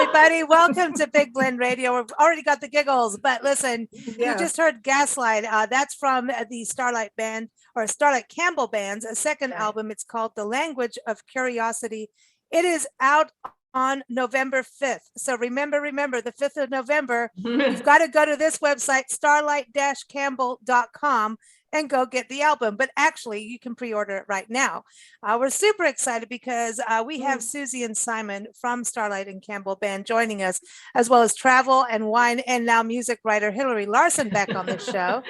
everybody. Welcome to Big Blend Radio. We've already got the giggles, but listen, you just heard Gaslight. That's from the Starlite Band, or Starlite Campbell Band's second album. It's called The Language of Curiosity. It is out on November 5th. So remember, the 5th of November, you've got to go to this website, starlite-campbell.com, and go get the album. But actually, you can pre-order it right now. We're super excited because we have Suzy and Simon from Starlite and Campbell Band joining us, as well as travel and wine and now music writer Hilarie Larson back on the show.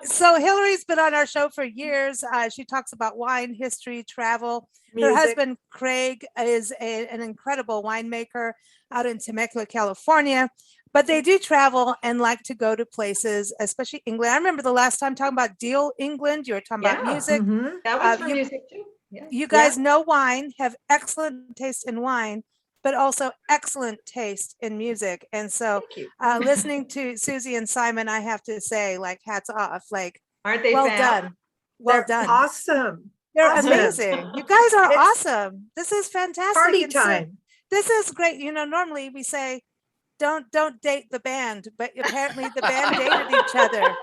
So Hilarie's been on our show for years. She talks about wine, history, travel. Her husband, Craig, is an incredible winemaker out in Temecula, California. But they do travel and like to go to places, especially England. I remember the last time talking about Deal, England. You were talking about music. That was for music too. You guys know wine, have excellent taste in wine, but also excellent taste in music. And so listening to Suzy and Simon, I have to say, like, hats off. Like, aren't they done. Well done. Awesome. They're amazing. You guys are awesome. This is fantastic. Party time. This is great. You know, normally we say, don't date the band, but apparently the band dated each other.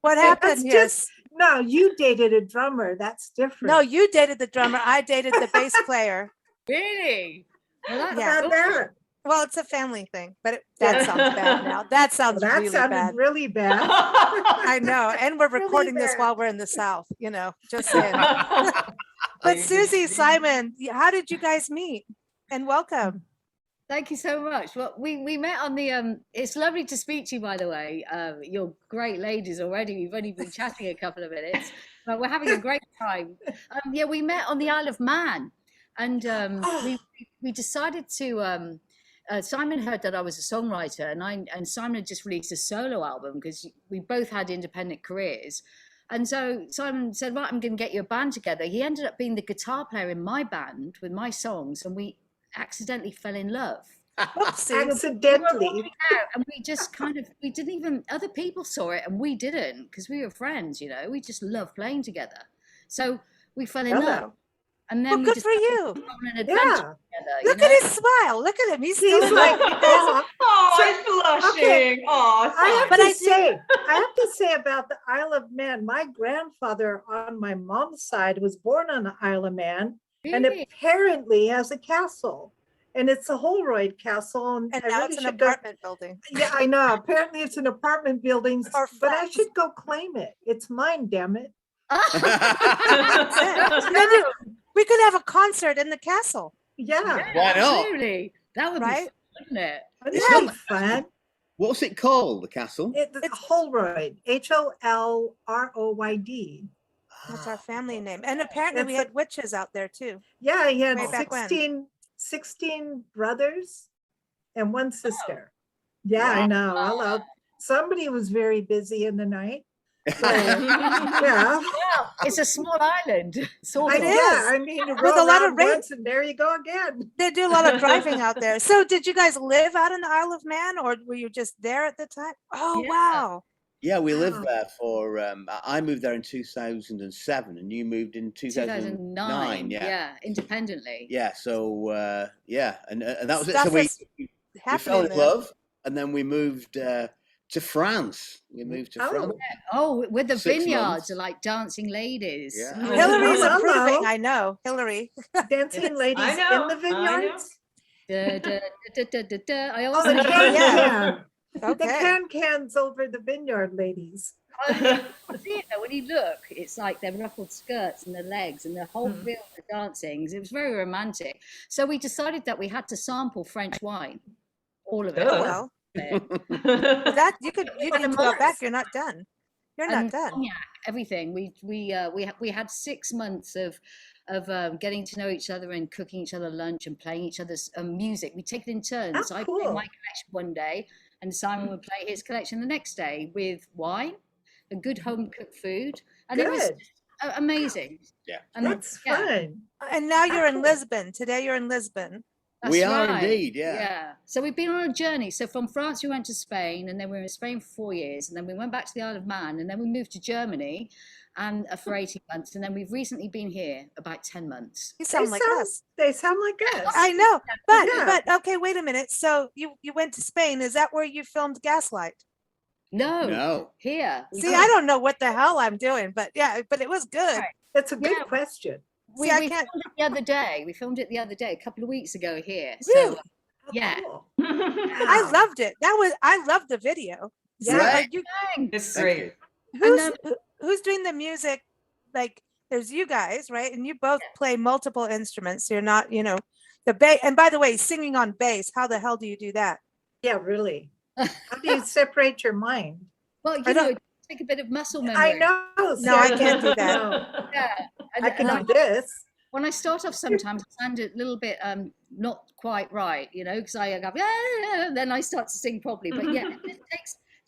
What happened? Yes. No, you dated a drummer. That's different. No, you dated the drummer. I dated the bass player. Really? Well, that. Well, it's a family thing, but that sounds bad now. That sounds really bad. Really bad. I know. And we're recording this while we're in the South, you know, just saying. But Suzy, Simon, how did you guys meet? And welcome. Thank you so much. Well, we met on the, it's lovely to speak to you, by the way. You're great ladies already. We've only been chatting a couple of minutes, but we're having a great time. We met on the Isle of Man, and we decided to, Simon heard that I was a songwriter, and Simon had just released a solo album because we both had independent careers. And so Simon said, right, I'm going to get you a band together. He ended up being the guitar player in my band with my songs, and we accidentally fell in love. Accidentally. And we just we didn't even, other people saw it and we didn't, because we were friends, you know, we just loved playing together. So we fell in love. And then good for you. On an adventure together, Look at his smile. Look at him. He's still like, I'm blushing. Okay. Oh, I have to say about the Isle of Man, my grandfather on my mom's side was born on the Isle of Man. And apparently has a castle, and it's a Holroyd castle. And now it's an apartment building. Yeah, I know. Apparently it's an apartment building, but I should go claim it. It's mine, damn it. We could have a concert in the castle. Yeah. Why not? Absolutely. That would be fun, wouldn't it? It's fun. What's it called, the castle? It's Holroyd, Holroyd. That's our family name. And apparently we had witches out there too. Yeah, he had 16 brothers and one sister. Yeah, wow. I know. Hello. Somebody was very busy in the night. So, yeah. It's a small island. I mean, with a lot of rain. And there you go again. They do a lot of driving out there. So did you guys live out in the Isle of Man, or were you just there at the time? Oh, wow. Yeah, we lived there for, I moved there in 2007 and you moved in 2009. Yeah, independently. Yeah, so, and that was it. So we fell in love, and then we moved to France. We moved to France. Oh, with the vineyards are like dancing ladies. Yeah. Hilarie's approving, I know. Hilarie. Dancing ladies in the vineyards? I also the cans over the vineyard ladies. When you look, it's like their ruffled skirts and their legs and the whole field of dancing. It was very romantic. So we decided that we had to sample French wine, all of it. Oh, well. That you can go back. You're not done. You're not done. Cognac, everything. We had 6 months of getting to know each other and cooking each other lunch and playing each other's music. We take it in turns. So I played my collection one day, and Simon would play his collection the next day with wine, a good home cooked food, and it was amazing. Yeah, and that's fun. And now you're in Lisbon. Today you're in Lisbon. We are indeed, yeah. So we've been on a journey. So from France, we went to Spain, and then we were in Spain for 4 years, and then we went back to the Isle of Man, and then we moved to Germany, and for 18 months. And then we've recently been here about 10 months. You sound like us. They sound like us. I know, but Yeah. but okay, wait a minute. So you went to Spain. Is that where you filmed Gaslight? No. Here. See, I don't know what the hell I'm doing, but yeah, but it was good. Right. That's a good Yeah. question. We, See, I we can't. filmed it the other day. We filmed it the other day, a couple of weeks ago here. Really? So How yeah. cool. I Wow. loved it. I loved the video. So, Yeah. like, It's Thank great. you. who's doing the music? Like, there's you guys, right? And you both play multiple instruments. So you're not, the bass. And by the way, singing on bass. How the hell do you do that? Yeah, really. How do you separate your mind? Well, I don't- take a bit of muscle memory. I know. see, No, I can't do that. No, Yeah. I can do this. When I start off, sometimes I sound a little bit not quite right, because I go, yeah, then I start to sing properly. But yeah, it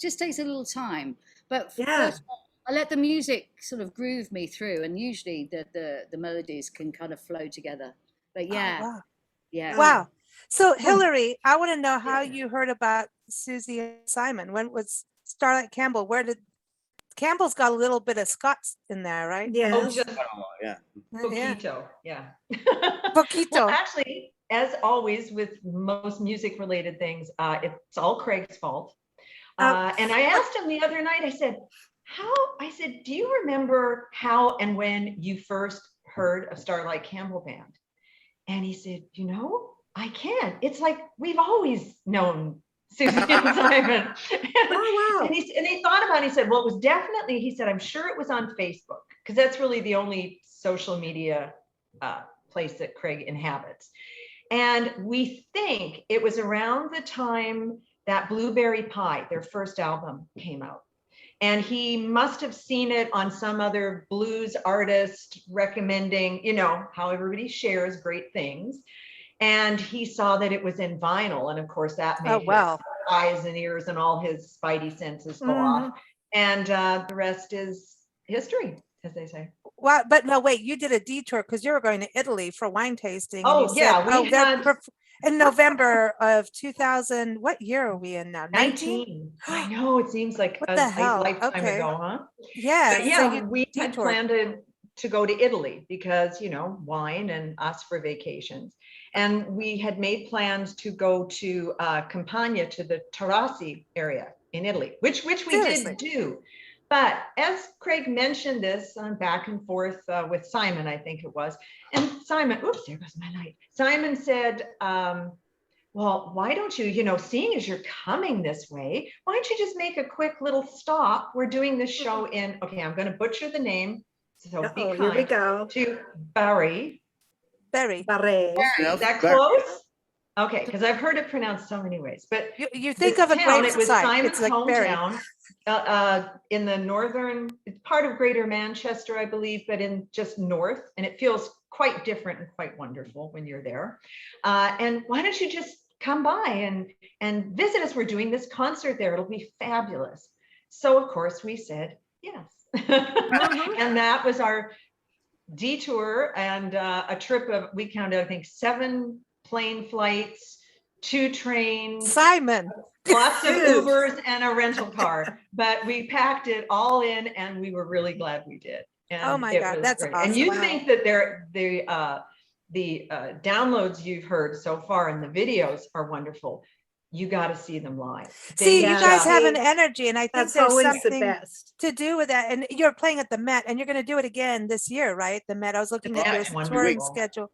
just takes a little time. But Yeah. first of all, I let the music sort of groove me through, and usually the melodies can kind of flow together. But yeah, Oh, wow. yeah. Wow. So Hilarie, I want to know how you heard about Suzy and Simon. When was Starlite Campbell? Campbell's got a little bit of Scots in there, right? Yeah. Oh, just Yeah. Yeah. poquito. Yeah. Poquito. Well, actually, as always with most music related things, it's all Craig's fault. And I asked him the other night, I said, do you remember how and when you first heard of Starlite Campbell Band? And he said, I can't. It's like we've always known Suzy and Simon. Oh, wow. And he thought about it. He said, well, it was definitely, he said, I'm sure it was on Facebook, because that's really the only social media place that Craig inhabits. And we think it was around the time that Blueberry Pie, their first album, came out. And he must have seen it on some other blues artist recommending, how everybody shares great things. And he saw that it was in vinyl. And of course, that made his eyes and ears and all his spidey senses go off. And the rest is history, as they say. Wow, but no, wait, you did a detour because you were going to Italy for wine tasting. Oh, yeah. In November of 2000, what year are we in now? 19. I know, it seems like What a the hell? lifetime Okay. ago, huh? Yeah. But yeah, you we had detoured. planned to go to Italy because, wine and us for vacations. And we had made plans to go to Campania, to the Taurasi area in Italy, which we Seriously? did do. But as Craig mentioned this back and forth with Simon, I think it was, and Simon, oops, there goes my light. Simon said, well, why don't you, seeing as you're coming this way, why don't you just make a quick little stop? We're doing this show in, okay, I'm going to butcher the name. So be kind. Here we go. To Bari. Barry. Barre. Is that close? Okay, because I've heard it pronounced so many ways. But You think of a town, great it was site. Simon's It's like Barry. hometown in the northern, it's part of Greater Manchester, I believe, but in just north. And it feels quite different and quite wonderful when you're there. And why don't you just come by and visit us? We're doing this concert there. It'll be fabulous. So of course we said yes. And that was our detour and a trip of, we counted, I think, 7 plane flights, 2 trains, Simon. lots of Ubers and a rental car. But we packed it all in and we were really glad we did. And Oh my it God, was that's great. awesome. And you Wow. think that the downloads you've heard so far and the videos are wonderful. You got to see them live. See, you guys have an Yeah. energy, and I think That's there's always the something best. to do with that. And you're playing at the Met, and you're going to do it again this year, right? The Met. I was looking at your Met's touring wonderful. schedule.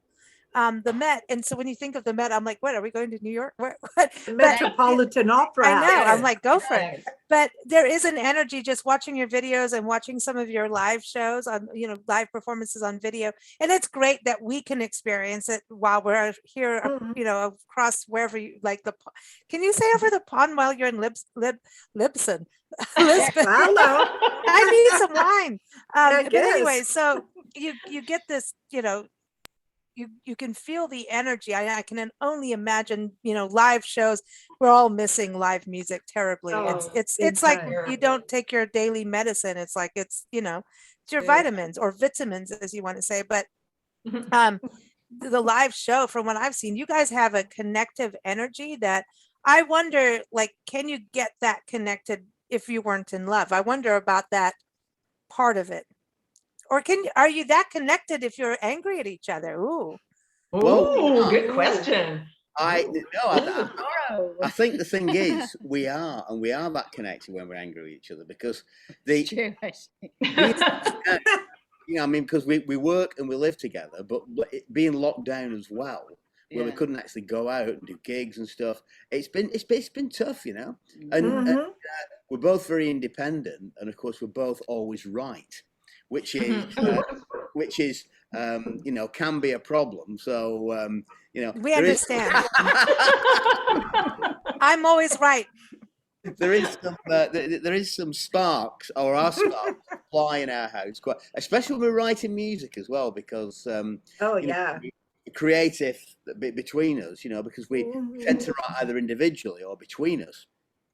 The Met, and so when you think of the Met, I'm like, what? Are we going to New York? What? What? The But Metropolitan Opera. I know. House. I'm like, go for it. Yes. But there is an energy just watching your videos and watching some of your live shows on, live performances on video. And it's great that we can experience it while we're here, Mhm. across wherever you like can you say over the pond while you're in Libsyn? Lisbon. Hello. I need some wine. I But anyway, guess. so you get this, you can feel the energy. I can only imagine, live shows. We're all missing live music terribly. Oh, It's big like time. you don't take your daily medicine. It's like it's your Yeah. vitamins or vitamins, as you want to say. But the live show, from what I've seen, you guys have a connective energy that I wonder, like, can you get that connected if you weren't in love? I wonder about that part of it. Or are you that connected if you're angry at each other? Ooh. Ooh, good question. I think the thing is we are that connected when we're angry with each other, because I mean, because we work and we live together, but being locked down as well, where we couldn't actually go out and do gigs and stuff, it's been tough, you know. And we're both very independent, and of course we're both always right, which is you know, can be a problem. So you know, we understand. I'm always right. There is some sparks, or our sparks fly in our house, quite, especially when we're writing music as well, because creative between us, you know, because we tend to write either individually or between us.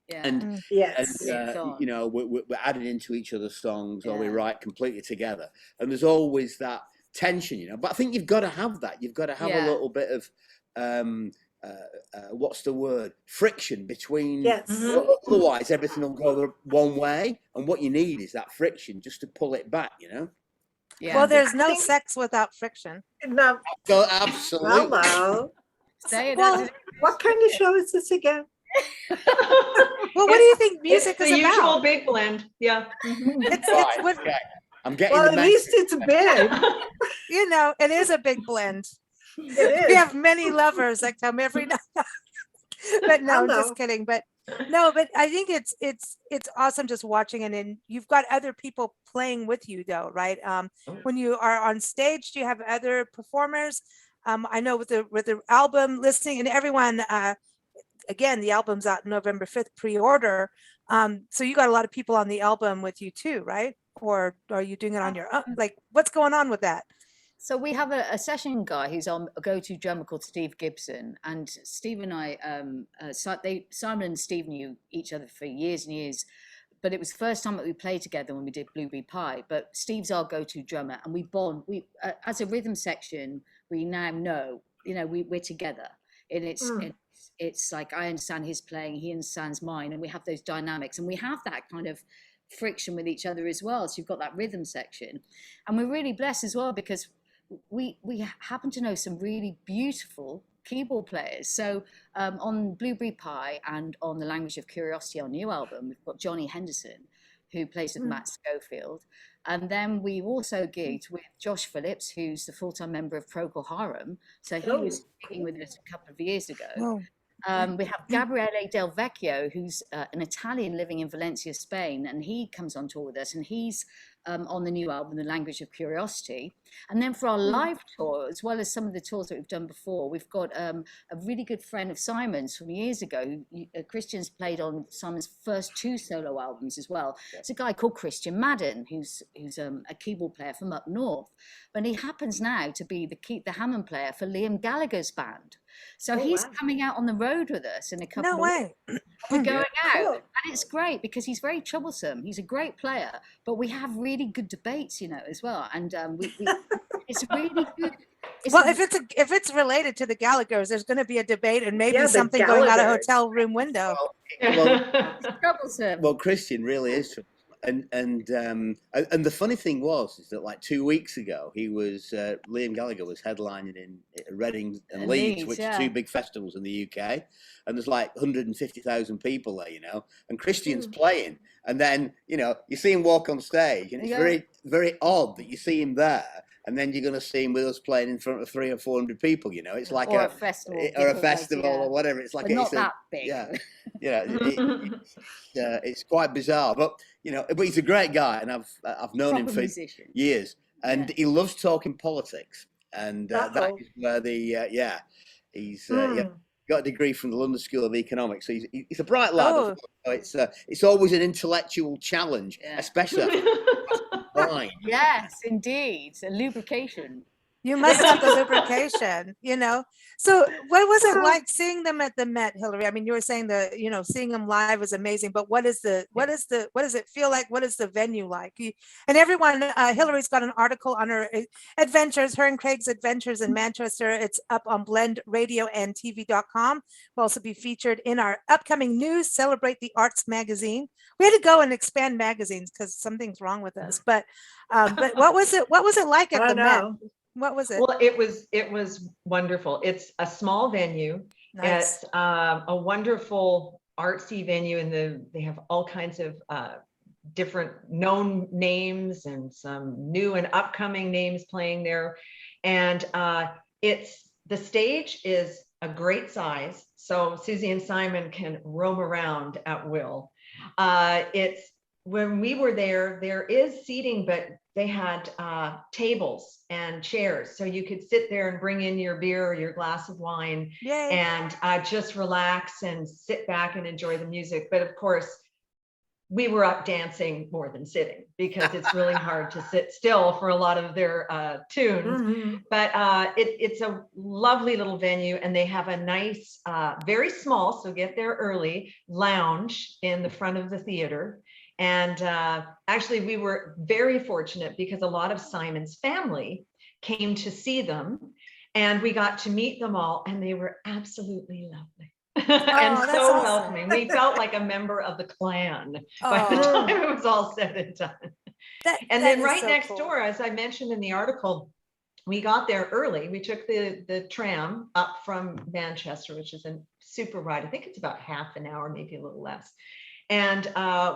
And you know, we're adding into each other's songs, or we write completely together, and there's always that tension, you know. But I think you've got to have that. You've got to have a little bit of what's the word? Friction between. Otherwise, everything will go one way, and what you need is that friction just to pull it back, you know. Yeah. Well, there's no sex without friction. No. Oh, absolutely. Hello. Well, what kind of show is this again? Well, what do you think music is about? The usual big blend. Yeah. It's what, okay. I'm getting. Well, at least it's big. You know, it is a big blend. It is. We have many lovers that come every night. But no, just kidding. But no, but I think it's awesome just watching it, and you've got other people playing with you though, right? When you are on stage, do you have other performers? I know with the album listing, and everyone, again, the album's out November 5th, pre-order. So you got a lot of people on the album with you too, right? Or are you doing it on your own? Like, what's going on with that? So we have a session guy who's on a go-to drummer called Steve Gibson, and Steve and I, Simon and Steve knew each other for years and years, but it was the first time that we played together when we did Blueberry Pie. But Steve's our go-to drummer, and we bond. We as a rhythm section, we now know, you know, we're together, and it's like I understand his playing, he understands mine, and we have those dynamics, and we have that kind of friction with each other as well. So you've got that rhythm section, and we're really blessed as well because we happen to know some really beautiful keyboard players. So on Blueberry Pie and on The Language of Curiosity, our new album, we've got Johnny Henderson, who plays with Matt Schofield. And then we also gigged with Josh Phillips, who's the full-time member of Procol Harum. So he was gigging with us a couple of years ago. Oh. We have Gabriele Del Vecchio, who's an Italian living in Valencia, Spain, and he comes on tour with us, and he's on the new album, The Language of Curiosity. And then for our live tour, as well as some of the tours that we've done before, we've got a really good friend of Simon's from years ago. Christian's played on Simon's first 2 solo albums as well. It's a guy called Christian Madden, who's a keyboard player from up north. But he happens now to be the Hammond player for Liam Gallagher's band. So he's coming out on the road with us in a couple of weeks. We're going out, and it's great because he's very troublesome. He's a great player, but we have really good debates, you know, as well. And it's really good. If it's related to the Gallaghers, there's going to be a debate and maybe something going out a hotel room window. Well, Christian really is troublesome. And the funny thing is that like 2 weeks ago, Liam Gallagher was headlining in Reading and Leeds, which are 2 big festivals in the UK, and there's like 150,000 people there, you know, and Christian's playing, and then, you know, you see him walk on stage, and it's very, very odd that you see him there, and then you're going to see him with us playing in front of 300 or 400 people, you know. It's like a festival or whatever. It's like not that big. It's quite bizarre, but you know, but he's a great guy, and I've known him for years, and he loves talking politics, and that is where he's got a degree from the London School of Economics, so he's a bright lad. So it's always an intellectual challenge, especially. Yes, indeed, a lubrication. You must have the lubrication, you know. So what was it like seeing them at the Met, Hilarie? I mean, you were saying seeing them live is amazing, but what does it feel like? What is the venue like? And everyone, Hilarie's got an article on her adventures, her and Craig's adventures in Manchester. It's up on blendradioandtv.com. We'll also be featured in our upcoming news, Celebrate the Arts magazine. We had to go and expand magazines because something's wrong with us. But what was it? What was it like at the Met? What was it? Well, it was wonderful. It's a small venue. Nice. It's a wonderful artsy venue, and they have all kinds of different known names and some new and upcoming names playing there. And the stage is a great size, so Suzy and Simon can roam around at will. When we were there is seating, but they had tables and chairs, so you could sit there and bring in your beer or your glass of wine. Yay. And just relax and sit back and enjoy the music. But of course, we were up dancing more than sitting, because it's really hard to sit still for a lot of their tunes. Mm-hmm. But it's a lovely little venue, and they have a nice, very small, so get there early, lounge in the front of the theater. And actually, we were very fortunate because a lot of Simon's family came to see them, and we got to meet them all, and they were absolutely lovely. And so awesome. welcoming. We felt like a member of the clan by the time it was all said and done. And then right next door, as I mentioned in the article, we got there early. We took the tram up from Manchester, which is a super ride. I think it's about half an hour, maybe a little less. And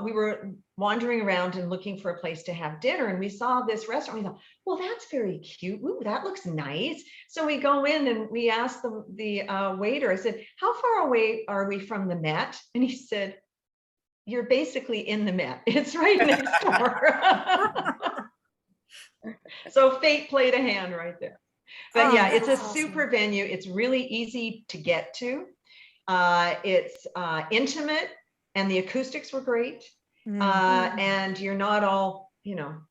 we were wandering around and looking for a place to have dinner. And we saw this restaurant. We thought, well, that's very cute. Ooh, that looks nice. So we go in and we asked the waiter, I said, how far away are we from the Met? And he said, you're basically in the Met. It's right next door. So fate played a hand right there. But yeah, it's a super venue. It's really easy to get to. It's intimate. And the acoustics were great. And you're not all,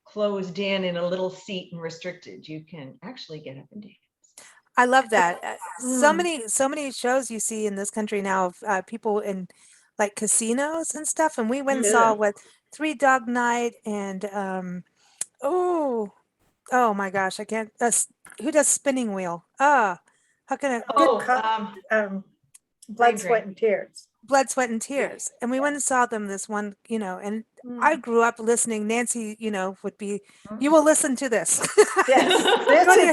closed in a little seat and restricted. You can actually get up and dance. I love that. So many shows you see in this country now of people in like casinos and stuff. And we went and saw Three Dog Night and oh my gosh, I can't. Who does Spinning Wheel? How can I? Blood, Sweat, and Tears. Blood, Sweat, and Tears. And we went and saw them this one, and I grew up listening. Nancy, would be, you will listen to this. Yes,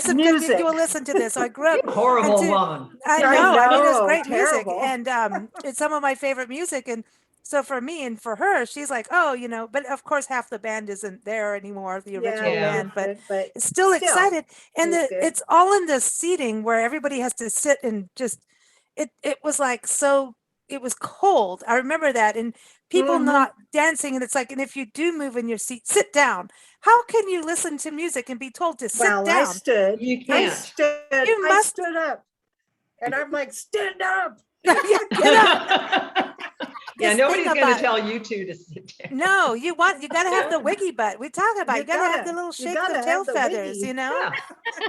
this music. You will listen to this. So I grew up. Horrible woman. I know. I mean, it's great terrible. music. And it's some of my favorite music. And so for me and for her, she's like, but of course half the band isn't there anymore, the original band, but it's still excited. And it's all in the seating where everybody has to sit and just, it was like, so it was cold. I remember that. And people not dancing. And it's like, and if you do move in your seat, sit down. How can you listen to music and be told to sit down? I stood. You can't. I stood up. And I'm like, stand up. Get up. Yeah, nobody's going to tell you two to sit down. No, you got to have the wiggy butt. We talk about you got to have the little shake the tail feathers, Yeah.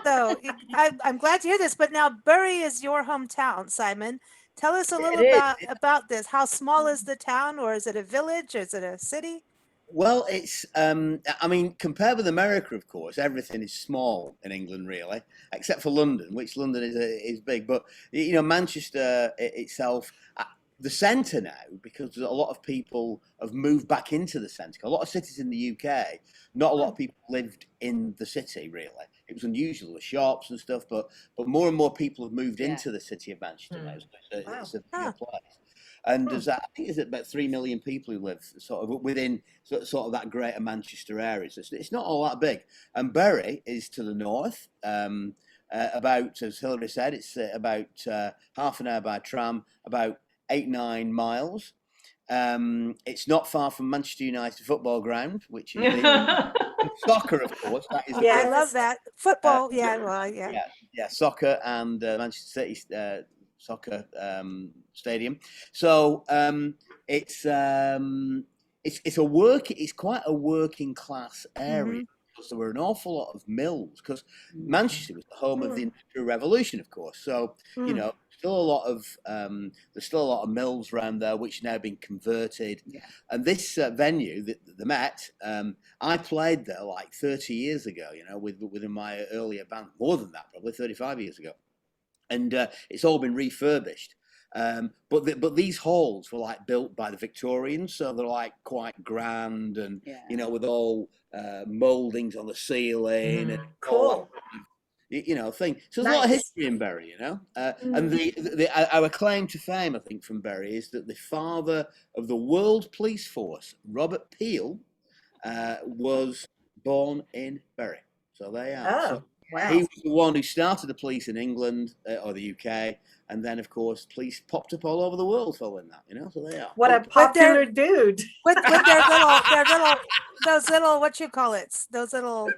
So I'm glad to hear this. But now Bury is your hometown, Simon. Tell us a little about this. How small is the town, or is it a village? Is it a city? Well, it's, compared with America, of course, everything is small in England, really, except for London, which London is big. But, Manchester itself, the centre now, because a lot of people have moved back into the centre. A lot of cities in the UK, not a lot of people lived in the city, really. It was unusual, there were shops and stuff, but more and more people have moved into the city of Manchester now. So it's a bigger place. And there's I think there's about 3 million people who live sort of within sort of that greater Manchester area. So it's not all that big. And Bury is to the north, about, as Hilarie said, it's about half an hour by tram, about 8-9 miles. It's not far from Manchester United football ground, which is soccer, of course. That is I love that. Football, soccer and Manchester City soccer stadium. So it's quite a working class area. because there were an awful lot of mills, because Manchester was the home of the Industrial Revolution, of course. So, you know, still a lot of there's still a lot of mills around there which now been converted. Yeah. And this venue, the Met, I played there like 30 years ago, you know, within my earlier band, more than that, probably 35 years ago. And it's all been refurbished. But these halls were like built by the Victorians, so they're like quite grand and you know, with all mouldings on the ceiling and Cool. you know, thing. So there's a lot of history in Bury, you know. And our claim to fame, I think, from Bury is that the father of the World Police Force, Robert Peel, was born in Bury. So there you are. Oh, so wow. he was the one who started the police in England or the UK, and then, of course, police popped up all over the world following that, you know. So they are. What a popular dude. With those little, what you call it? Those little,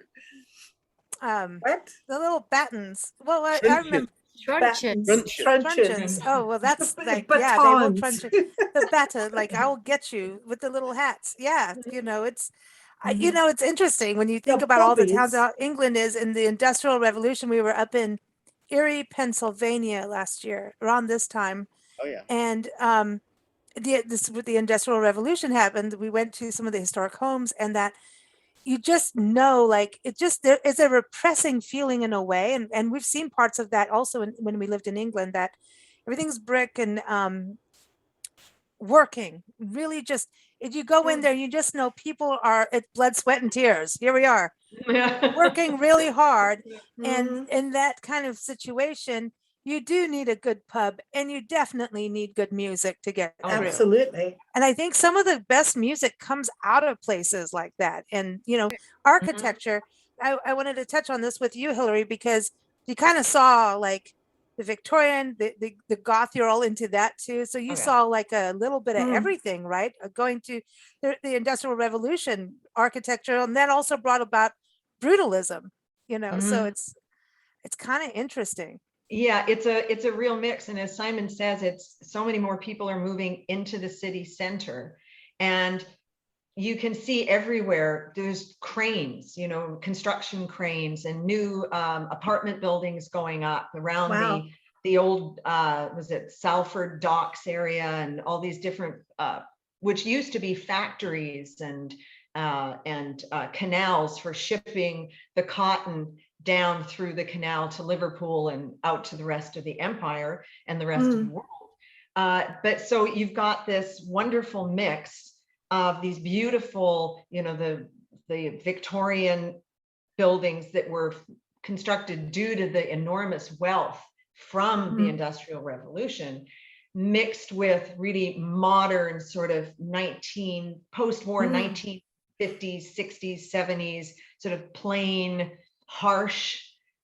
What? the little battens. Well, I remember. Truncheons. Oh, well, that's like, Batons. yeah, they will truncheon. The batter, like, I will get you with the little hats. Yeah, you know, it's, you know, it's interesting when you think about all the towns out England is in the Industrial Revolution. We were up in Erie, Pennsylvania last year around this time. Oh yeah. And the Industrial Revolution happened. We went to some of the historic homes, and that you just know, like, it just, there is a repressing feeling in a way. And we've seen parts of that also when we lived in England, that everything's brick and working really just, if you go in there, you just know people are, it's blood, sweat, and tears. Here we are working really hard. And in that kind of situation, you do need a good pub, and you definitely need good music to get through. Absolutely. And I think some of the best music comes out of places like that. And, you know, architecture, I wanted to touch on this with you, Hilarie, because you kind of saw like the Victorian, the goth, you're all into that too. So you saw like a little bit of everything, right? Going to the Industrial Revolution architecture, and that also brought about brutalism, you know, so it's kind of interesting. Yeah, it's a real mix. And as Simon says, it's so many more people are moving into the city center, and you can see everywhere there's cranes, you know, construction cranes and new apartment buildings going up around the old was it Salford Docks area, and all these different which used to be factories and canals for shipping the cotton down through the canal to Liverpool and out to the rest of the empire and the rest of the world. But so you've got this wonderful mix of these beautiful, you know, the Victorian buildings that were constructed due to the enormous wealth from the Industrial Revolution, mixed with really modern sort of post-war 1950s, 60s, 70s, sort of plain, harsh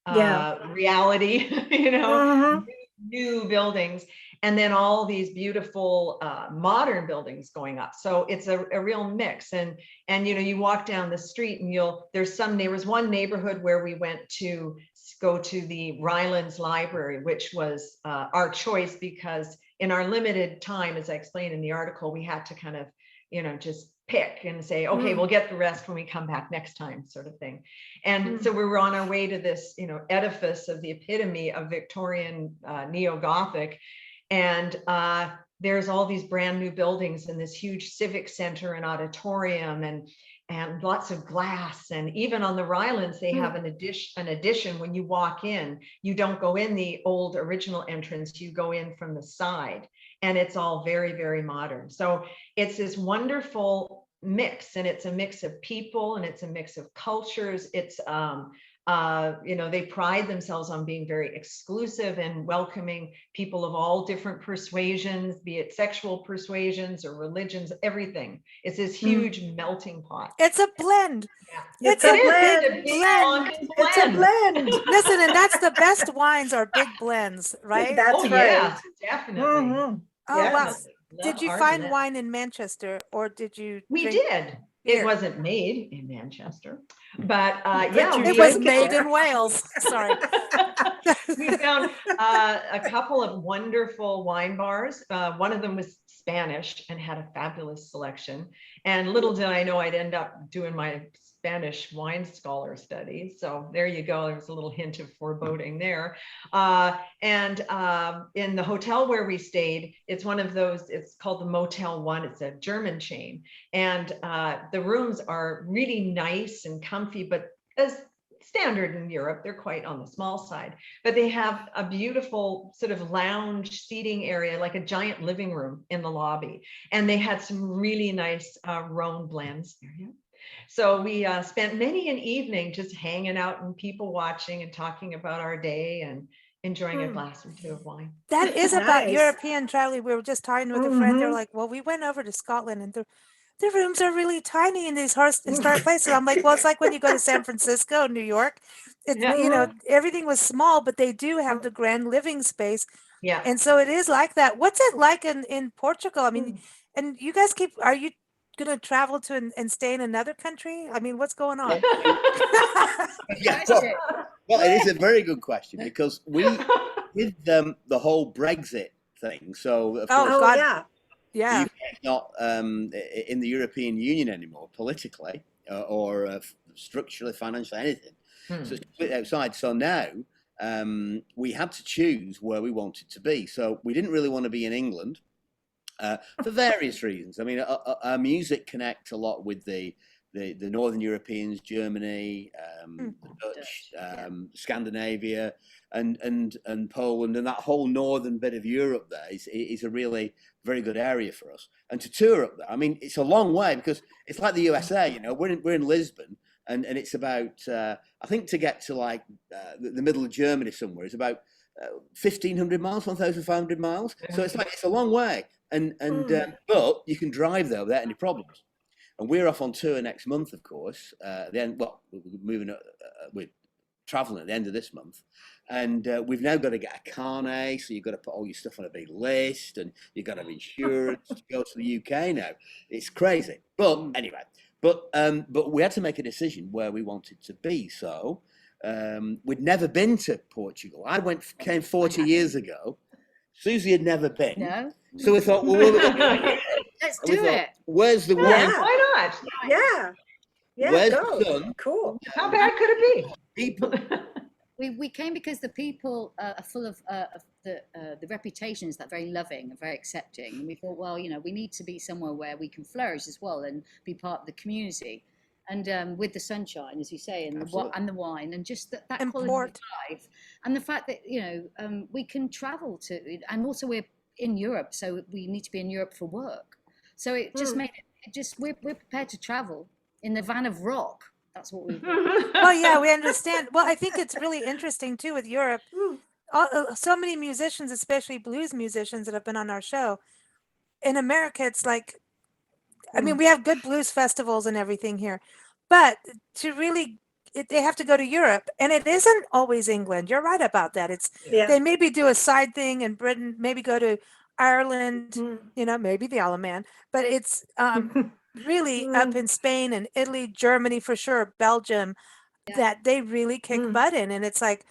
reality, you know, new buildings, and then all these beautiful modern buildings going up. So it's a real mix. And you know, you walk down the street and there was one neighborhood where we went to go to the Rylands Library, which was our choice because in our limited time, as I explained in the article, we had to kind of, you know, just pick and say, okay, we'll get the rest when we come back next time, sort of thing. And so we were on our way to this, you know, edifice of the epitome of Victorian neo-Gothic. And there's all these brand new buildings and this huge civic center and auditorium and lots of glass. And even on the Rylands, they have an addition. When you walk in, you don't go in the old original entrance, you go in from the side. And it's all very, very modern. So it's this wonderful mix, and it's a mix of people, and it's a mix of cultures. It's, you know, they pride themselves on being very exclusive and welcoming people of all different persuasions, be it sexual persuasions or religions, everything. It's this huge melting pot. It's a blend. Yeah. It's a big blend. It's a blend. Listen, and that's the best wines are big blends, right? That's right. Yeah, definitely. Oh, wow. Definitely. Did you Love find Argonaut. wine in Manchester, or did you? We drink did. beer? It wasn't made in Manchester, but But yeah, you It we was drank made there. in Wales. Sorry. we found a couple of wonderful wine bars. One of them was Spanish and had a fabulous selection. And little did I know I'd end up doing my Spanish wine scholar studies. So there you go. There's a little hint of foreboding there. And in the hotel where we stayed, it's one of those, it's called the Motel One. It's a German chain. And the rooms are really nice and comfy, but as standard in Europe, they're quite on the small side, but they have a beautiful sort of lounge seating area, like a giant living room in the lobby. And they had some really nice Rhone blends there. Yeah. So we spent many an evening just hanging out and people watching and talking about our day and enjoying a glass or two of wine. That is about Nice. European traveling. We were just talking with a friend. They're like, well, we went over to Scotland and the rooms are really tiny in these historic places. I'm like, well, it's like when you go to San Francisco, New York. It's, you know, everything was small, but they do have the grand living space. Yeah. And so it is like that. What's it like in Portugal? I mean, and you guys are you going to travel to and stay in another country? I mean, what's going on? Yeah, well, it is a very good question because we with the whole Brexit thing. So of course, God. Yeah. Yeah. the UK is not in the European Union anymore politically or structurally, financially, anything. So it's completely outside. So now we had to choose where we wanted to be. So we didn't really want to be in England for various reasons. I mean, our music connects a lot with the Northern Europeans, Germany, the Dutch, Scandinavia, and Poland, and that whole northern bit of Europe there is a really very good area for us. And to tour up there, I mean, it's a long way because it's like the USA. You know, we're in Lisbon, and it's about I think to get to like the middle of Germany somewhere is about 1,500 miles, 1,500 miles. So it's a long way, and but you can drive there without any problems. And we're off on tour next month, of course. Then, well, we're traveling at the end of this month, and we've now got to get a carnet. So you've got to put all your stuff on a big list, and you've got to have insurance to go to the UK now. It's crazy, but anyway. But we had to make a decision where we wanted to be. So we'd never been to Portugal. Came 40 years ago. Suzy had never been. No. So we thought, well, let's do it. Where's the wine? Why not? Yeah. Yeah. Where's Go. the sun? Cool. How bad could it be? People. We came because the people are full of the reputation is that very loving and very accepting. And we thought, well, you know, we need to be somewhere where we can flourish as well and be part of the community. And with the sunshine, as you say, and the wine, and just that quality of life, and the fact that, you know, we can travel to, and also we're in Europe, so we need to be in Europe for work. So it just made it just we're prepared to travel in the van of rock. That's what we do. Well, yeah, we understand. Well, I think it's really interesting too with Europe. So many musicians, especially blues musicians that have been on our show. In America, it's like, I mean, we have good blues festivals and everything here, but to really, they have to go to Europe, and it isn't always England. You're right about that. It's they maybe do a side thing in Britain, maybe go to Ireland, you know, maybe the Isle of Man, but it's really up in Spain and Italy, Germany for sure, Belgium, that they really kick butt in. And it's like,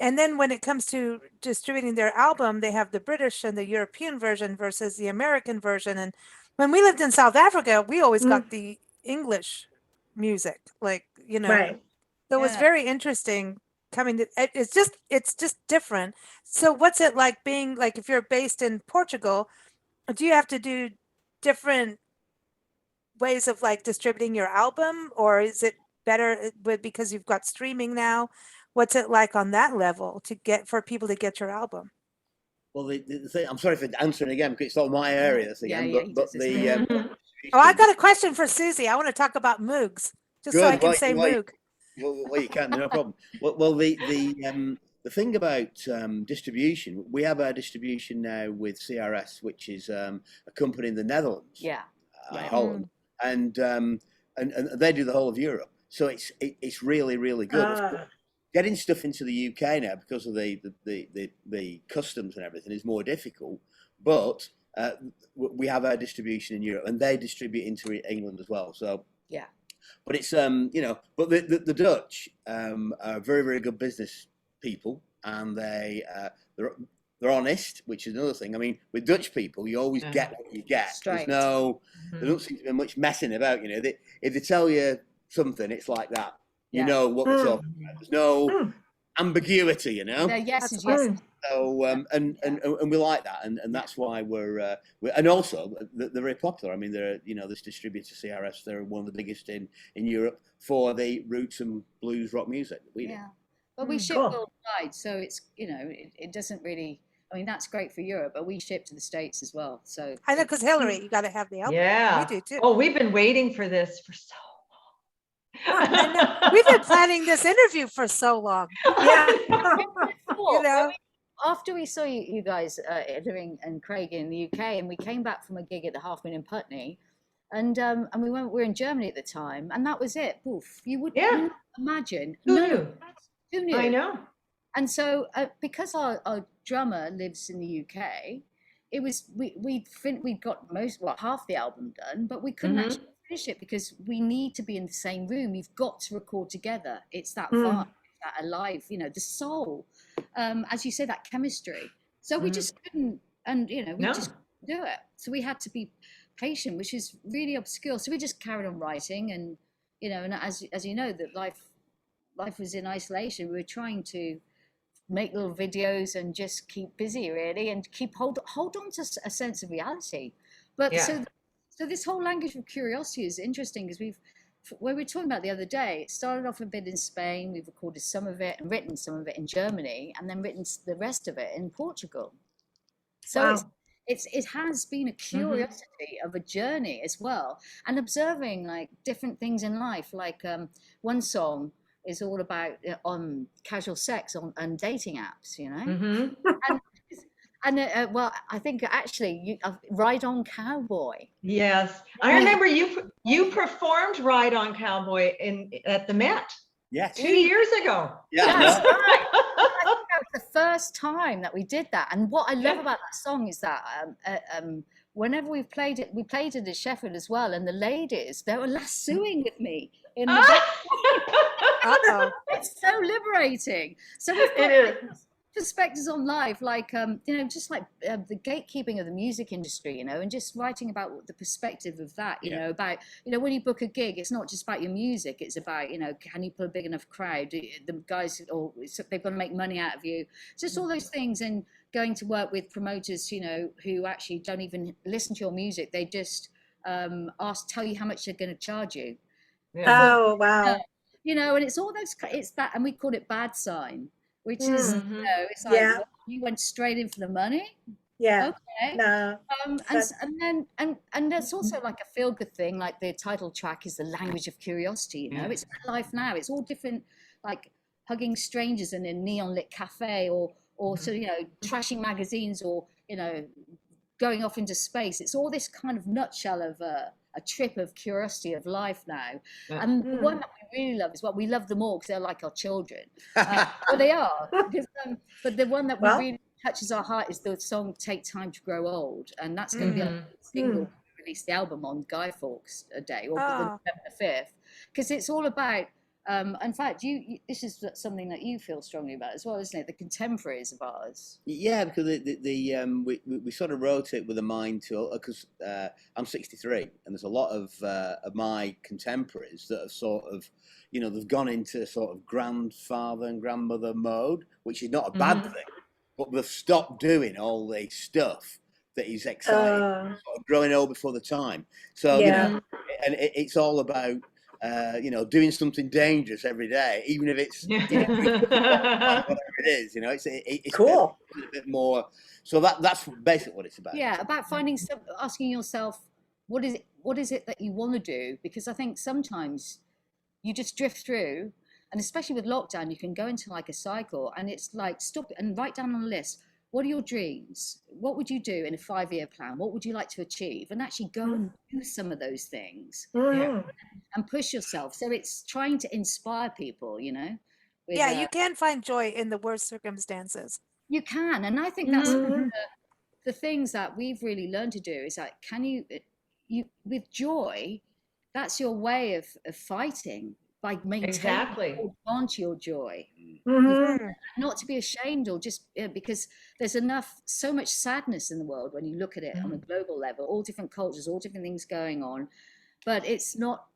and then when it comes to distributing their album, they have the British and the European version versus the American version. And when we lived in South Africa, we always got the English music, like, you know. Right. So it was very interesting coming to, it's just different. So what's it like being, like, if you're based in Portugal, do you have to do different ways of like distributing your album, or is it better because you've got streaming now? What's it like on that level to get for people to get your album? Well, the thing, I'm sorry for answering again because it's not my area. Oh, I've got a question for Suzy. I want to talk about Moogs, just so I can say Moog. Well, you can, no problem. Well, the thing about distribution, we have our distribution now with CRS, which is a company in the Netherlands, Holland, and they do the whole of Europe. So it's really, really good. Getting stuff into the UK now because of the customs and everything is more difficult, but we have our distribution in Europe, and they distribute into England as well. So but it's you know, but the Dutch are very, very good business people, and they're honest, which is another thing. I mean, with Dutch people, you always get what you get. Straight. There doesn't seem to be much messing about. You know, if they tell you something, it's like that. You Yeah. know what we're talking about. There's no ambiguity, you know. Yes is yes. So and we like that, and that's why we're and also they're very popular. I mean, they're this distributor CRS. They're one of the biggest in Europe for the roots and blues rock music that we do. Yeah, but we ship worldwide, so it's it doesn't really. I mean, that's great for Europe, but we ship to the States as well. So I know, because Hilarie, you got to have the album. Yeah, we do too. Oh, we've been waiting for this for so I know. We've been planning this interview for so long. Yeah. After we saw you guys living and Craig in the UK, and we came back from a gig at the Half Moon in Putney, and we were in Germany at the time, and that was it. Poof, you wouldn't imagine. Who knew? I know. And so because our drummer lives in the UK, it was we'd got half the album done, but we couldn't actually finish it because we need to be in the same room. You've got to record together. It's that vibe, that alive, the soul, as you say, that chemistry. So we just couldn't, and we just couldn't do it. So we had to be patient, which is really obscure. So we just carried on writing, and and as you know, that life was in isolation. We were trying to make little videos and just keep busy, really, and keep hold on to a sense of reality. But so this whole language of curiosity is interesting, because we were talking about the other day, it started off a bit in Spain. We've recorded some of it and written some of it in Germany, and then written the rest of it in Portugal. So it has been a curiosity of a journey as well, and observing like different things in life. Like one song is all about on casual sex on dating apps, and well, I think actually Ride On Cowboy. Yes, I remember you performed Ride On Cowboy at the Met. Yes. 2 years ago. Yeah. That's right. That was the first time that we did that, and what I love about that song is that whenever we played it at Sheffield as well, and the ladies, they were lassoing with me in the It's so liberating. So we've got perspectives on life, like just like the gatekeeping of the music industry, and just writing about the perspective of that, about when you book a gig, it's not just about your music, it's about can you put a big enough crowd, the guys, or they've got to make money out of you, just all those things. And going to work with promoters who actually don't even listen to your music, they just tell you how much they're going to charge you. Oh wow. And it's all those, it's that, and we call it bad sign, which is it's like, well, you went straight in for the money. Okay. No. And there's also like a feel good thing, like the title track is the language of curiosity. It's life now. It's all different, like hugging strangers in a neon lit cafe, or so trashing magazines, or going off into space. It's all this kind of nutshell of a trip of curiosity of life now. And the one that we really love is, well, we love them all because they're like our children. Well, they are. But the one that really touches our heart is the song Take Time to Grow Old. And that's going to be a single, release the album on Guy Fawkes Day, or November 5th. Because it's all about, in fact, this is something that you feel strongly about as well, isn't it? The contemporaries of ours. Yeah, because we sort of wrote it with a mind to, because I'm 63, and there's a lot of my contemporaries that have sort of, they've gone into sort of grandfather and grandmother mode, which is not a bad thing, but they've stopped doing all the stuff that is exciting, sort of growing old before the time. So and it's all about doing something dangerous every day, even if it's whatever it is. It's cool. A bit more. So that's basically what it's about. Yeah, about finding asking yourself, what is it that you want to do? Because I think sometimes you just drift through, and especially with lockdown, you can go into like a cycle, and it's like stop and write down on a list. What are your dreams? What would you do in a 5-year plan? What would you like to achieve? And actually go and do some of those things and push yourself. So it's trying to inspire people, you can find joy in the worst circumstances. You can. And I think that's the things that we've really learned to do is that you with joy, that's your way of fighting. By maintaining on to your joy, not to be ashamed, or just because there's so much sadness in the world when you look at it on a global level, all different cultures, all different things going on, but it's not,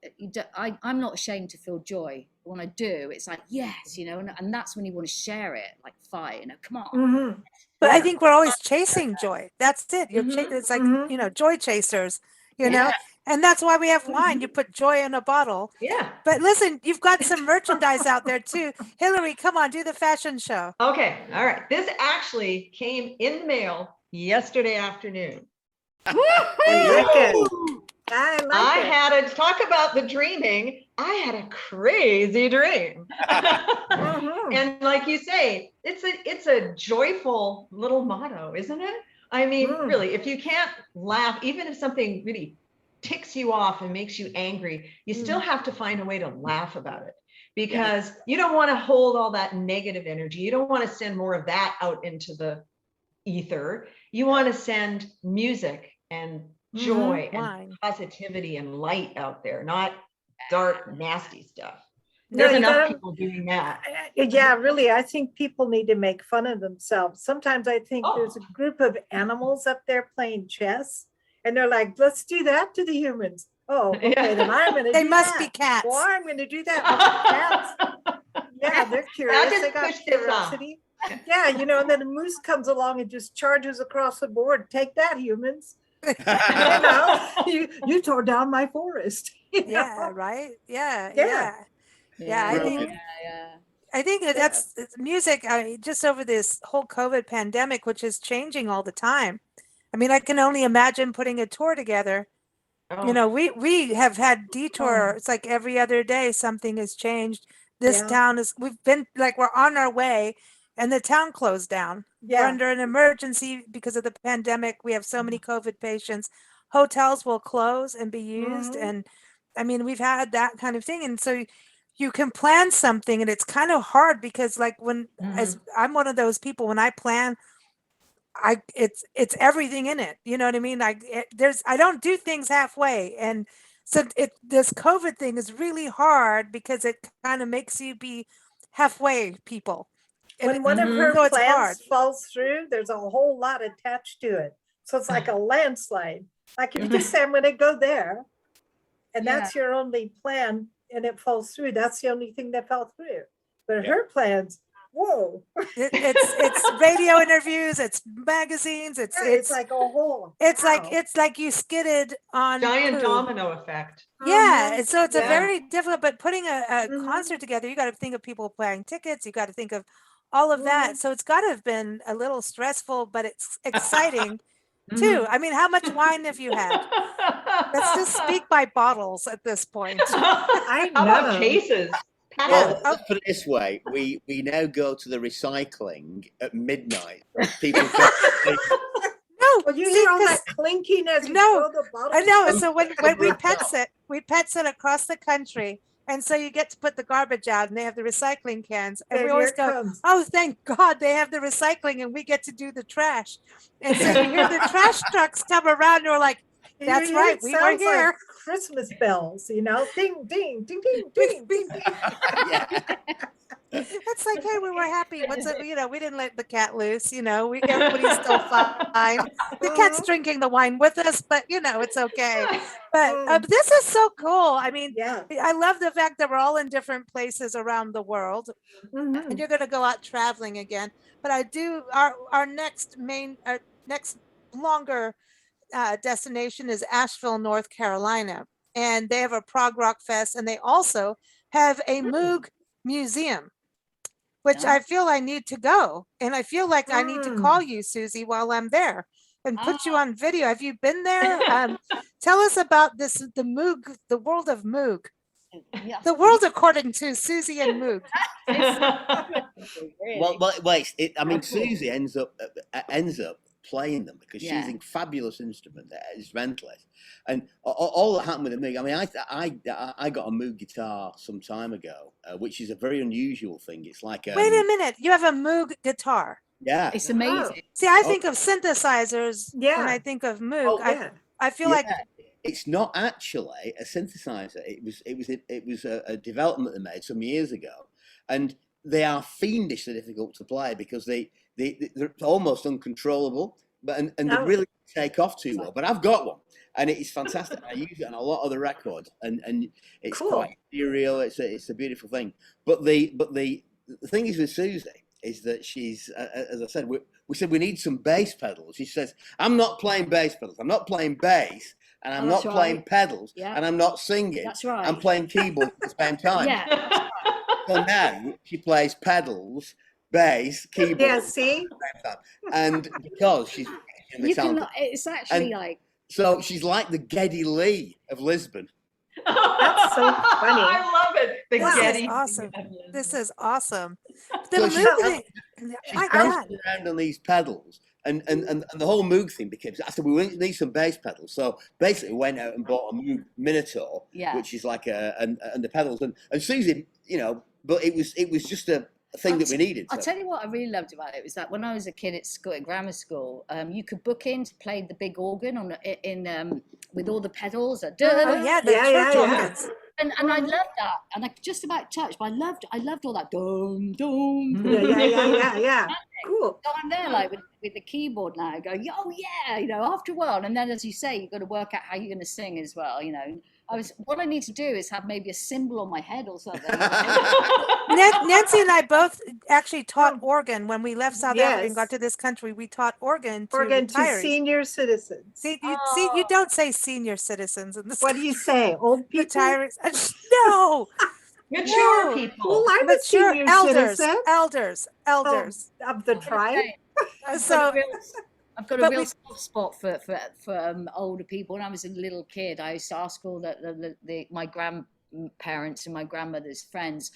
I'm not ashamed to feel joy. When I do, it's like, yes, and that's when you want to share it, like fire, come on. Mm-hmm. But I think we're always chasing joy. That's it. It's like, joy chasers, know, and that's why we have wine. You put joy in a bottle. Yeah. But listen, you've got some merchandise out there too. Hilarie, come on, do the fashion show. Okay. All right. This actually came in the mail yesterday afternoon. I like it. I had to talk about the dreaming. I had a crazy dream. And like you say, it's a joyful little motto, isn't it? I mean, really, if you can't laugh, even if something really ticks you off and makes you angry, you still have to find a way to laugh about it, because you don't want to hold all that negative energy. You don't want to send more of that out into the ether. You want to send music and joy and positivity and light out there, not dark, nasty stuff. There's enough people doing that. Yeah, really. I think people need to make fun of themselves. Sometimes I think there's a group of animals up there playing chess, and they're like, let's do that to the humans. Oh, okay, then I'm going to do that. They must be cats. Well, I'm going to do that. Cats. Yeah, they're curious. They got curiosity. Yeah, and then a moose comes along and just charges across the board. Take that, humans. You tore down my forest. Yeah, right. Yeah. I think that's music. Just over this whole COVID pandemic, which is changing all the time. I mean, I can only imagine putting a tour together. We have had detour. It's like every other day something has changed. This town we've been like, we're on our way, and the town closed down. We're under an emergency because of the pandemic. We have so many COVID patients. Hotels will close and be used. And I mean, we've had that kind of thing. And so you can plan something, and it's kind of hard because like as I'm one of those people, when I plan, it's everything in it. You know what I mean? I don't do things halfway. And so this COVID thing is really hard because it kind of makes you be halfway people. When one of her plans falls through, there's a whole lot attached to it. So it's like a landslide. Like if you just say, I'm going to go there, and that's your only plan, and it falls through, that's the only thing that fell through. But her plans, whoa. It's radio interviews, it's magazines, it's like a whole. It's like you skidded on giant domino effect. Yeah, and so it's a very difficult, but putting a concert together, you got to think of people buying tickets, you got to think of all of that. So it's got to have been a little stressful, but it's exciting too. I mean, how much wine have you had? Let's just speak by bottles at this point. I know. How about cases? Well, let's put it this way: we now go to the recycling at midnight. People well, you hear all that clinking as you throw the bottle. I know. So when we pet sit across the country. And so you get to put the garbage out, and they have the recycling cans. And we always go, oh, thank God they have the recycling, and we get to do the trash. And so you hear the trash trucks come around, and we're like, that's right, we were here. Like Christmas bells, ding, ding, ding, ding, ding, ding. It's like, hey, we were happy. We didn't let the cat loose. Everybody's still fine. The cat's drinking the wine with us, but it's okay. But this is so cool. I mean, I love the fact that we're all in different places around the world, and you're going to go out traveling again. But I do. Our next longer destination is Asheville, North Carolina, and they have a prog rock fest, and they also have a Moog museum, which I feel I need to go. And I feel like I need to call you, Suzy, while I'm there and put you on video. Have you been there? Tell us about the Moog, the world of Moog. Yeah. The world according to Suzy and Moog. Well, Suzy ends up playing them because she's using fabulous instrument instrumentalist, and all that happened with the Moog. I mean, I got a Moog guitar some time ago, which is a very unusual thing. It's like wait a minute, you have a Moog guitar? Yeah, it's amazing. See, I think of synthesizers when I think of Moog. I feel like it's not actually a synthesizer. It was a development they made some years ago, and they are fiendishly difficult to play because they're almost uncontrollable, but they're really take off too well, but I've got one, and it's fantastic. I use it on a lot of the records, and it's quite ethereal. It's a beautiful thing. But the thing is with Suzy is that she's, as I said, we said we need some bass pedals. She says, I'm not playing bass pedals. I'm not playing bass, and I'm not playing pedals, and I'm not singing. That's right. I'm playing keyboard at the same time. Yeah. So now she plays pedals, bass, keyboard. Yeah, see? And because she's it's actually like. So she's like the Geddy Lee of Lisbon. That's so funny. I love it. The Geddy. Is awesome. This is awesome. The So Moog she's bouncing around on these pedals. And the whole Moog thing became, I said, we need some bass pedals. So basically went out and bought a Moog Minotaur, which is like and the pedals. And Suzy, but it was just a thing that we needed. I'll tell you what I really loved about it was that when I was a kid at grammar school, you could book in to play the big organ with all the pedals. Church organs. And I loved that, and I just about touched, but I loved all that dum dum. Yeah. Cool. So I'm there like with the keyboard now, going, oh yeah, after a while, and then as you say, you've got to work out how you're going to sing as well. What I need to do is have maybe a cymbal on my head or something. Nancy and I both actually taught organ when we left South Africa and got to this country. We taught organ to senior citizens. See, you don't say senior citizens in this. What do you say? Old people? Retirees? No. Mature people. Well, I'm a senior citizen. Elders of the tribe. So. I've got a real soft spot for older people. When I was a little kid, I used to ask all my grandparents and my grandmother's friends,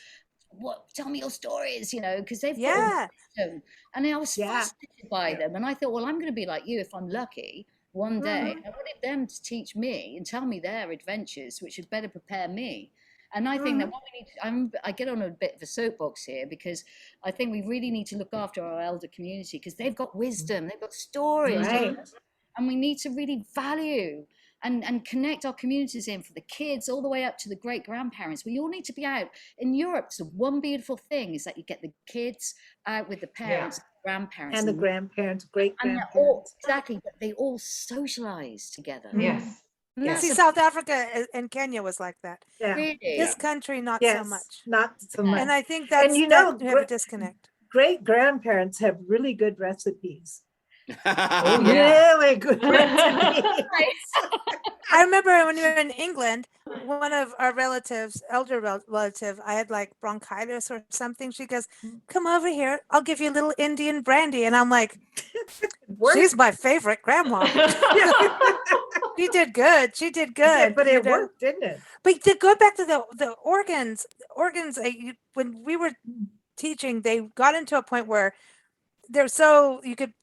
tell me your stories, because they've got wisdom. And I was fascinated by them. And I thought, well, I'm going to be like you if I'm lucky one day. I wanted them to teach me and tell me their adventures, which would better prepare me. And I think that what we need I get on a bit of a soapbox here because I think we really need to look after our elder community because they've got wisdom, they've got stories, and we need to really value and connect our communities in for the kids all the way up to the great grandparents. We all need to be out. In Europe, so one beautiful thing is that you get the kids out with the parents, grandparents. And the grandparents, great grandparents. But they all socialize together. Yes. See, South Africa and Kenya was like that. Yeah. Really? This country, not so much. Not so much. And I think that's, we have a disconnect. Great grandparents have really good recipes. Really good recipes. I remember when we were in England, one of our relatives, elder relative, I had like bronchitis or something. She goes, come over here. I'll give you a little Indian brandy. And I'm like, she's my favorite grandma. She did good. She did good. But it worked, didn't it? But to go back to the organs, when we were teaching, they got into a point where you could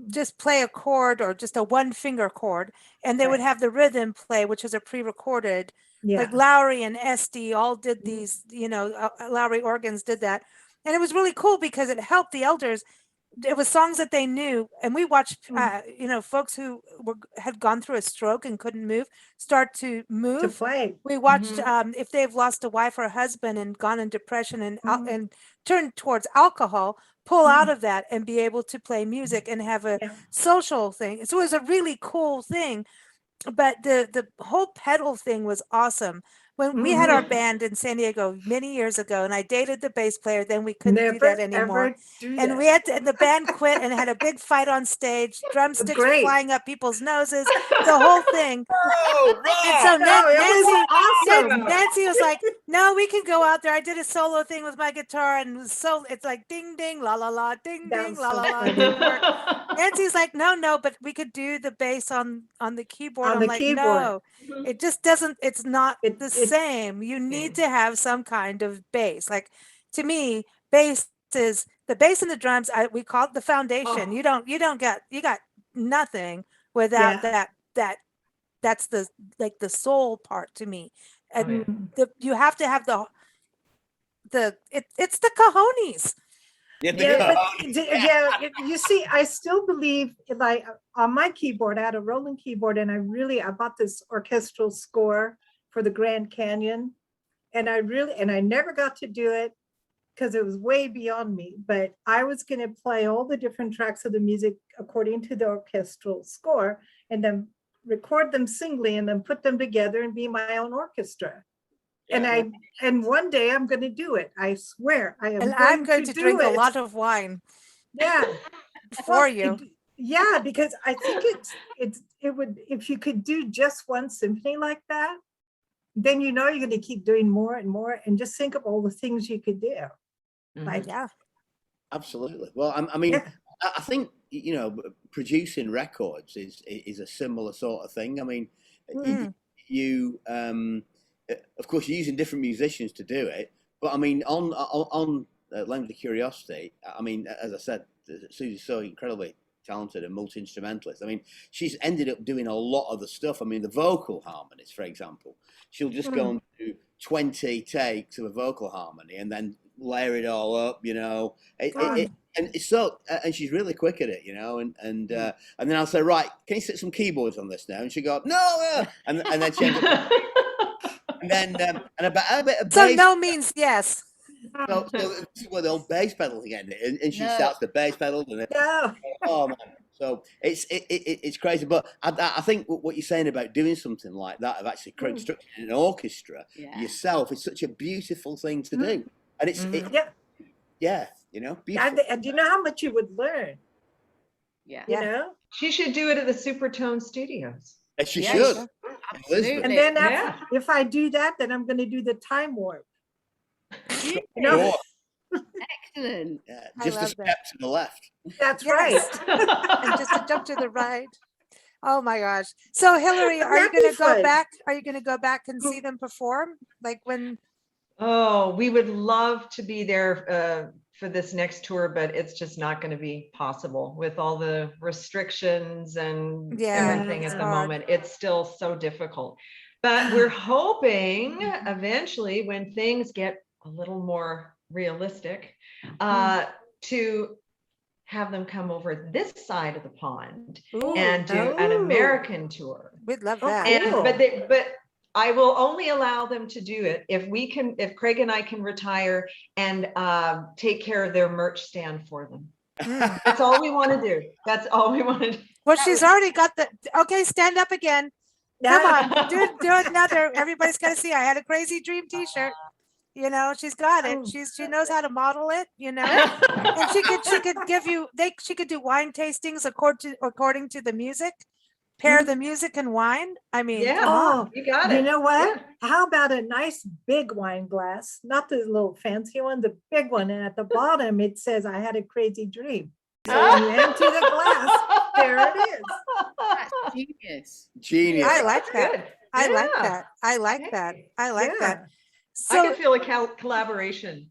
just play a chord or just a one finger chord, and they would have the rhythm play, which is a pre-recorded. Like Lowry and Esty all did these, Lowry organs did that. And it was really cool because it helped the elders. It was songs that they knew, and we watched, folks who had gone through a stroke and couldn't move start to move. To play. We watched if they've lost a wife or a husband and gone in depression and turned towards alcohol, pull out of that and be able to play music and have a social thing. So it was a really cool thing. But the whole pedal thing was awesome. When we had our band in San Diego many years ago, and I dated the bass player, then we couldn't do that anymore. And we had the band quit and had a big fight on stage, drumsticks flying up people's noses, the whole thing. And so Nancy was like, no, we can go out there. I did a solo thing with my guitar, and it's like ding, ding, la, la, la, ding, ding, la, la, la. Nancy's like, no, but we could do the bass on the keyboard. I'm like, no, it just doesn't, it's not the same. You need to have some kind of bass. Like, to me, bass is the bass and the drums. We call it the foundation. You got nothing without that. That's the soul part to me. And you have to have it's the cojones. You see, I still believe, like on my keyboard, I had a Roland keyboard, and I bought this orchestral score for the Grand Canyon, and I never got to do it because it was way beyond me, but I was going to play all the different tracks of the music according to the orchestral score and then record them singly and then put them together and be my own orchestra. And one day I'm going to do it. I swear I am. And I'm going to drink a lot of wine. Yeah. For you. Yeah, because I think it would, if you could do just one symphony like that, then you're going to keep doing more and more, and just think of all the things you could do. Like, yeah, absolutely. Well, I mean, I think, you know, producing records is a similar sort of thing. I mean, you of course, you're using different musicians to do it, but I mean, on Language of Curiosity, I mean, as I said, Suzy's so incredibly talented and multi-instrumentalist. I mean, she's ended up doing a lot of the stuff. I mean, the vocal harmonies, for example, she'll just go and do 20 takes of a vocal harmony and then layer it all up, you know. And it's so, and she's really quick at it, you know. And then I'll say, right, can you set some keyboards on this now? And she go, no, and then she ends up, and then and about a bit of bass. So no means yes. So with the old bass pedals again, and she starts the bass pedal, and oh man, so it's crazy. But I think what you're saying about doing something like that, of actually constructing an orchestra yourself, is such a beautiful thing to do, and it's you know, beautiful. And you know how much you would learn. Yeah, you know, she should do it at the Supertone Studios. She should. Absolutely. And then if I do that, then I'm going to do the time warp. You know? Excellent. Yeah, just a step to the left. That's right. And just a jump to the right. Oh my gosh. So Hilarie, are you going to go back? Are you going to go back and see them perform? Like when? Oh, we would love to be there for this next tour, but it's just not going to be possible with all the restrictions and everything at the moment. It's still so difficult. But we're hoping eventually, when things get a little more realistic, to have them come over this side of the pond and do an American tour. We'd love that. And but I will only allow them to do it if Craig and I can retire and take care of their merch stand for them. That's all we want to do. That's all we want to do. Well, she's already got okay, stand up again. Come on, do another. Everybody's got to see. I had a crazy dream t-shirt. You know, she's got it. She knows how to model it, you know. And she could give you she could do wine tastings according to the music. Pair the music and wine. I mean, you got it. You know what? Yeah. How about a nice big wine glass? Not the little fancy one, the big one. And at the bottom, it says, "I had a crazy dream." So when you empty the glass, there it is. That's Genius. I like that. I like that. I like that. I like that. So I can feel a collaboration.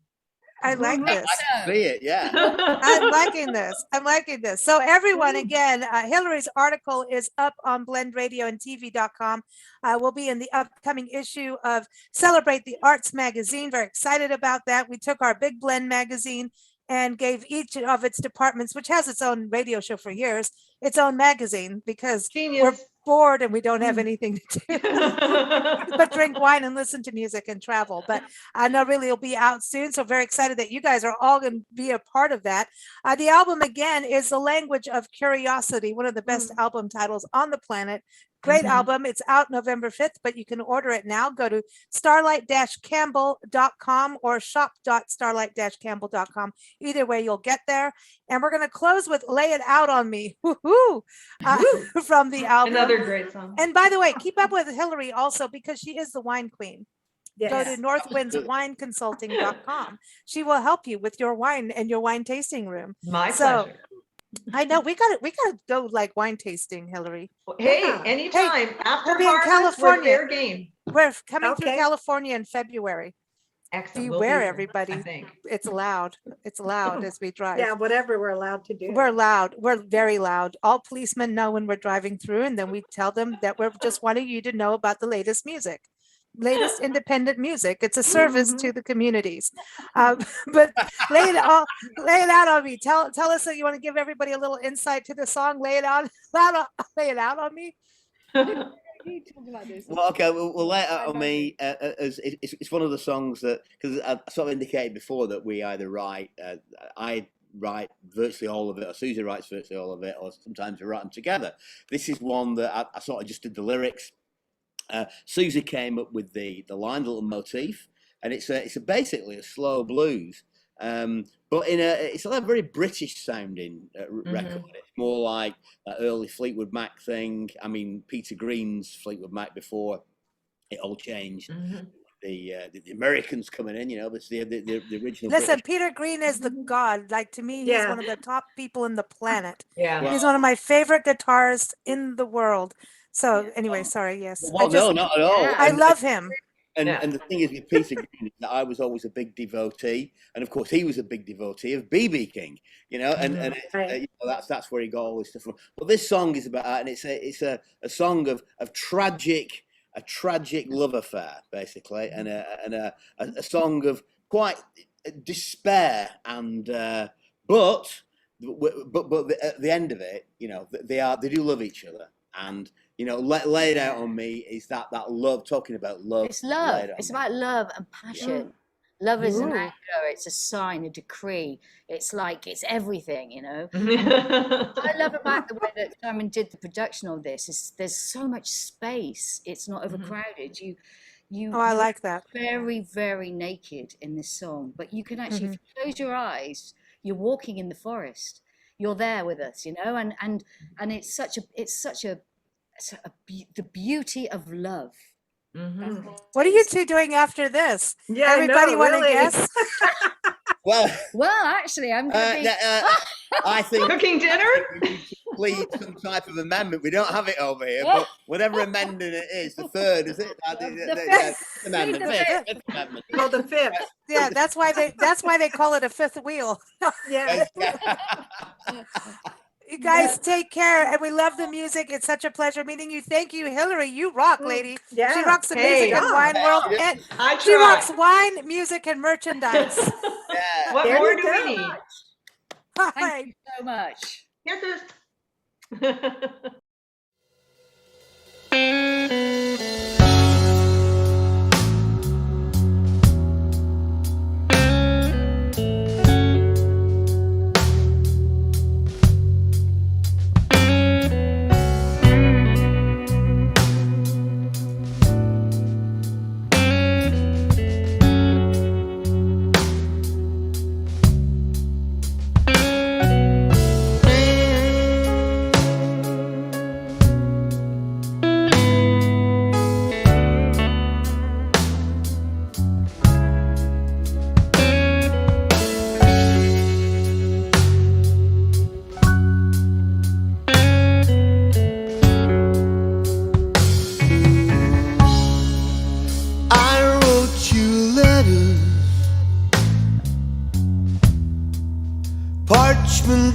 I like this. I see it, yeah. I'm liking this. I'm liking this. So everyone, again, Hilarie's article is up on blendradioandtv.com. We'll be in the upcoming issue of Celebrate the Arts magazine. Very excited about that. We took our Big Blend magazine and gave each of its departments, which has its own radio show for years, its own magazine, because we're bored and we don't have anything to do but drink wine and listen to music and travel. But I know really it'll be out soon. So very excited that you guys are all going to be a part of that. The album, again, is The Language of Curiosity, one of the best album titles on the planet. Great album. It's out November 5th, but you can order it now. Go to starlite-campbell.com or shop.starlite-campbell.com. Either way, you'll get there. And we're going to close with Lay It Out on Me from the album. Another great song. And by the way, keep up with Hilarie also, because she is the wine queen. Yes. Go to northwindswineconsulting.com. She will help you with your wine and your wine tasting room. My pleasure. I know we got to go like wine tasting, Hilarie. Hey, anytime. Hey, after we'll be in California. We're fair game. We're coming through California in February. Excellent. Beware, everybody. I think. It's loud. It's loud as we drive. Yeah, whatever we're allowed to do. We're loud. We're very loud. All policemen know when we're driving through, and then we tell them that we're just wanting you to know about the latest music. Latest independent music. It's a service to the communities. But lay it out on me. Tell us that you want to give everybody a little insight to the song. Lay it out on me. You talk about this. Well, okay, we'll let it on me. As it's one of the songs that, because I sort of indicated before that we either write, I write virtually all of it, or Suzy writes virtually all of it, or sometimes we write them together. This is one that I sort of just did the lyrics. Suzy came up with the line, the little motif, and it's basically a slow blues. But it's a very British sounding record. It's more like an early Fleetwood Mac thing. I mean, Peter Green's Fleetwood Mac before it all changed. The Americans coming in, it's the original. Listen, British. Peter Green is the god. Like, to me, he's one of the top people in the planet. Yeah. He's one of my favorite guitarists in the world. So anyway, sorry. Yes. Well, no, not at all. I love him. And the thing is with Peter Green, that I was always a big devotee, and of course he was a big devotee of B.B. King, and that's where he got all this stuff from. Well, this song is about that, and it's a song of a tragic love affair, basically, and a song of quite despair, and but at the end of it, they do love each other, and laid out on me is that love, talking about love. It's love. It's about love and passion. Love is an anchor. It's a sign, a decree. It's like, it's everything, What I love about the way that Simon did the production of this is there's so much space. It's not overcrowded. I like that. Very, very naked in this song, but you can actually, if you close your eyes, you're walking in the forest. You're there with us, and it's such the beauty of love. What are you two doing after this? Yeah, everybody want to guess? Well, actually, I'm going to be. I think cooking dinner. Please, some type of amendment. We don't have it over here, but whatever amendment it is, the third, is it? The fifth amendment. Fifth amendment. Oh, the fifth. Yeah, that's why they call it a fifth wheel. Yeah. You guys take care, and we love the music. It's such a pleasure meeting you. Thank you, Hilarie. You rock, lady. Yeah. She rocks the music and wine world. And she rocks wine, music, and merchandise. Yeah. What more do we need? Thank you so much. Here's this.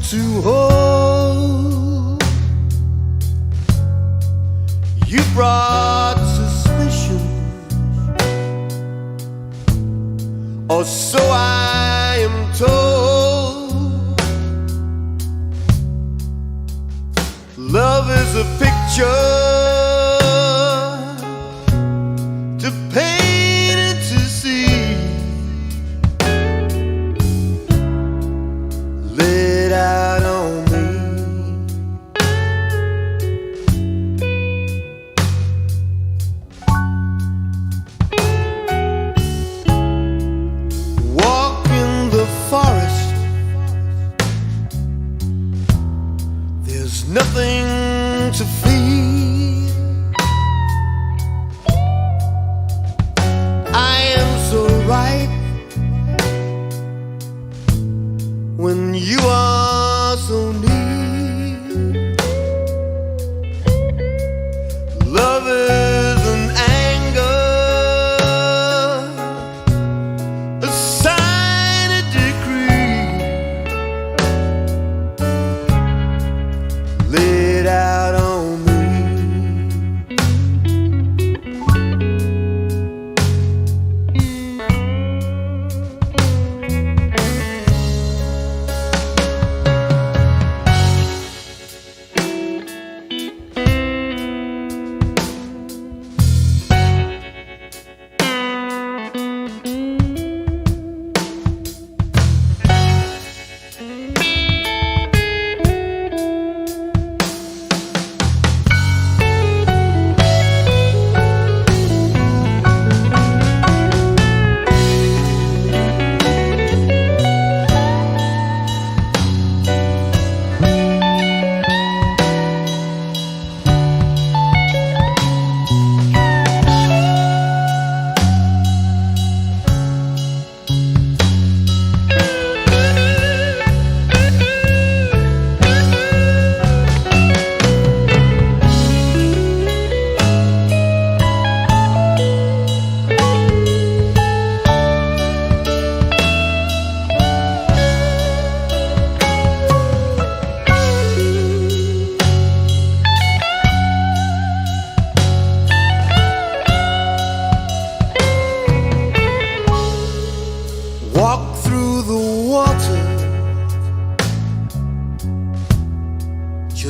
To hold, you brought suspicion, or so I am told. Love is a picture to paint and to see. Out on me, walk in the forest. There's nothing to fear. I am so ripe when you are so near. Love is an anger, a sign, a decree, laid out on me.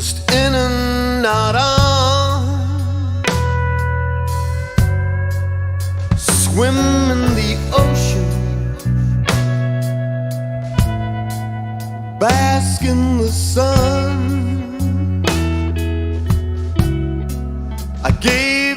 just in and out on. Swim in the ocean, bask in the sun. I gave